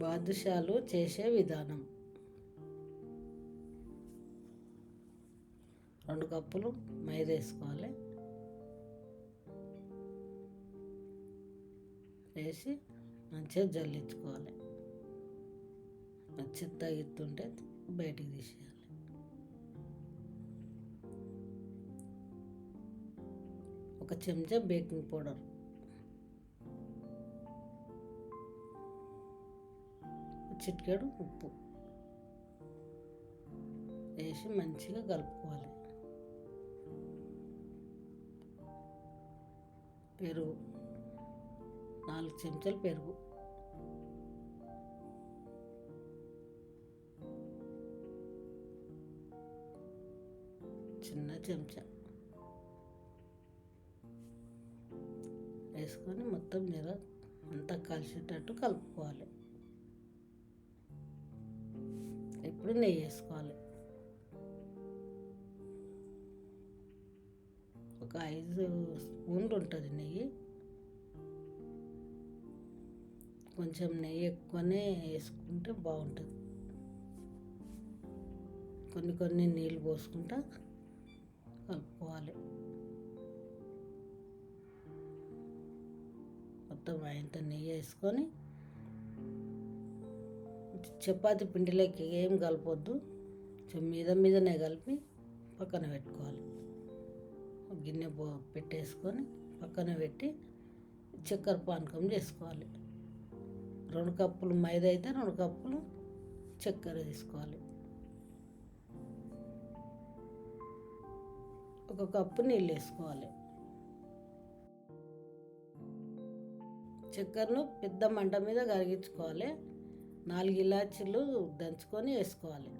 బాదుషాలు చేసే విధానం. 2 కప్పులు మైదా వేసుకోవాలి. వేసి మంచిగా జల్లించుకోవాలి. చెత్త గిత్తుంటే బయటికి తీసేయాలి. ఒక చెంచా బేకింగ్ పౌడర్, చిటికెడు ఉప్పు వేసి మంచిగా కలుపుకోవాలి. పెరుగు 4 చెంచాలు పెరుగు, చిన్న చెంచా వేసుకొని మొత్తం జర అంతా కలిసేటట్టు కలుపుకోవాలి. ఇప్పుడు నెయ్యి వేసుకోవాలి. ఒక 5 స్పూన్లు ఉంటుంది నెయ్యి. కొంచెం నెయ్యి ఎక్కువనే వేసుకుంటే బాగుంటుంది. కొన్ని నీళ్ళు పోసుకుంటా కలుపుకోవాలి. మొత్తం ఇంత నెయ్యి వేసుకొని చపాతి పిండిలోకి ఏం కలపొద్దు. మీదనే కలిపి పక్కన పెట్టుకోవాలి. గిన్నె పెట్టేసుకొని పక్కన పెట్టి చక్కెర పానకం చేసుకోవాలి. 2 కప్పులు మైదా అయితే 2 కప్పులు చక్కెర తీసుకోవాలి. 1 కప్పు నీళ్ళు వేసుకోవాలి. చక్కెరను పెద్ద మంట మీద కరిగించుకోవాలి. 4 ఇలాచీలు దంచుకొని వేసుకోవాలి.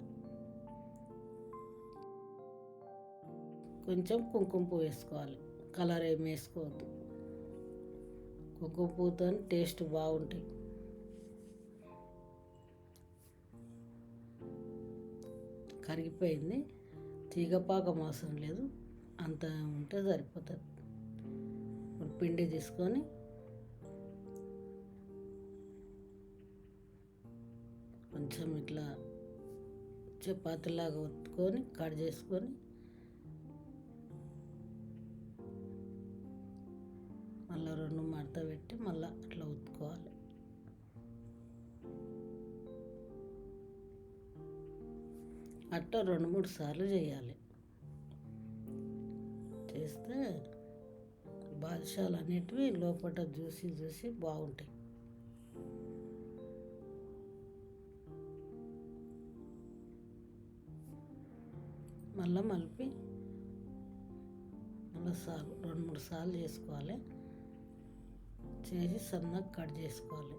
కొంచెం కుంకుమ పువ్వు వేసుకోవాలి. కలర్ ఏమి వేసుకోవద్దు. కుంకుమ పువ్వుతో టేస్ట్ బాగుంటాయి. కరిగిపోయింది. తీగపాకం అవసరం లేదు, అంత ఉంటే సరిపోతుంది. ఇప్పుడు పిండి తీసుకొని కొంచెం ఇట్లా చపాతీలాగా ఒత్తుకొని కట్ చేసుకొని మళ్ళీ 2 మడత పెట్టి మళ్ళీ అట్లా ఒత్తుకోవాలి. అట్లా 2-3 సార్లు చేయాలి. చేస్తే బాదుషాలు అనేటివి లోపల చూసి బాగుంటాయి. మళ్ళీ మలిపి మళ్ళీ 2-3 సార్లు చేసుకోవాలి. చేసి సన్నగా కట్ చేసుకోవాలి.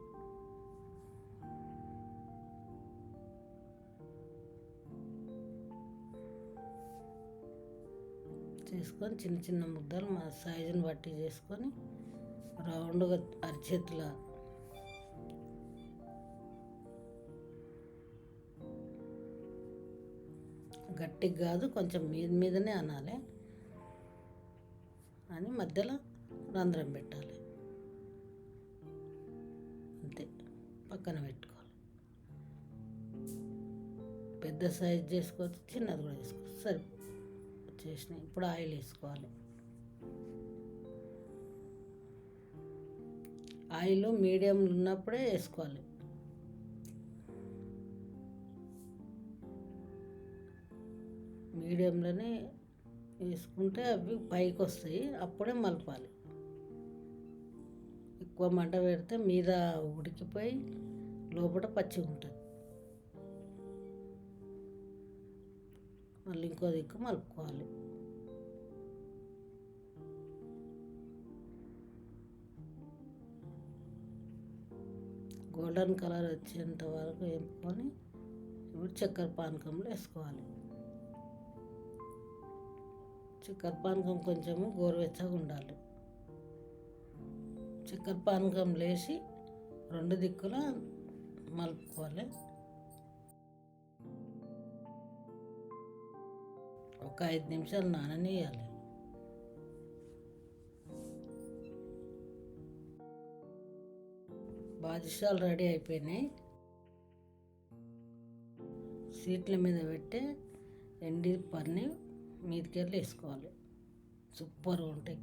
చేసుకొని చిన్న ముద్దలు మా సైజుని బట్టి చేసుకొని రౌండ్గా అరిచేతుల గట్టిగా కాదు, కొంచెం మీదనే అనాలి అని మధ్యలో రంధ్రం పెట్టాలి. అంతే, పక్కన పెట్టుకోవాలి. పెద్ద సైజు చేసుకోవచ్చు, చిన్నది కూడా చేసుకోవచ్చు. సరే చేసినాయి. ఇప్పుడు ఆయిల్ వేసుకోవాలి. ఆయిల్ మీడియంలో ఉన్నప్పుడే వేసుకోవాలి. మీడియంలోనే వేసుకుంటే అవి పైకి వస్తాయి. అప్పుడే మలపాలి. ఎక్కువ మంట పెడితే మీద ఉడికిపోయి లోపల పచ్చి ఉంటుంది. మళ్ళీ ఇంకో దిక్కు మలుపుకోవాలి. గోల్డెన్ కలర్ వచ్చేంత వరకు వేపుకొని ఇప్పుడు చక్కెర పానకంలో వేసుకోవాలి. చక్కెర పానకం కొంచెము గోరువెచ్చగా ఉండాలి. చక్కెర పానకం లేసి 2 దిక్కులా మలుపుకోవాలి. ఒక 5 నిమిషాలు నాననియాలి. బాదుషాలు రెడీ అయిపోయినాయి. సీట్ల మీద పెట్టే ఎండి పన్ని మీదకెళ్ళి వేసుకోవాలి. సూపర్గా ఉంటాయి.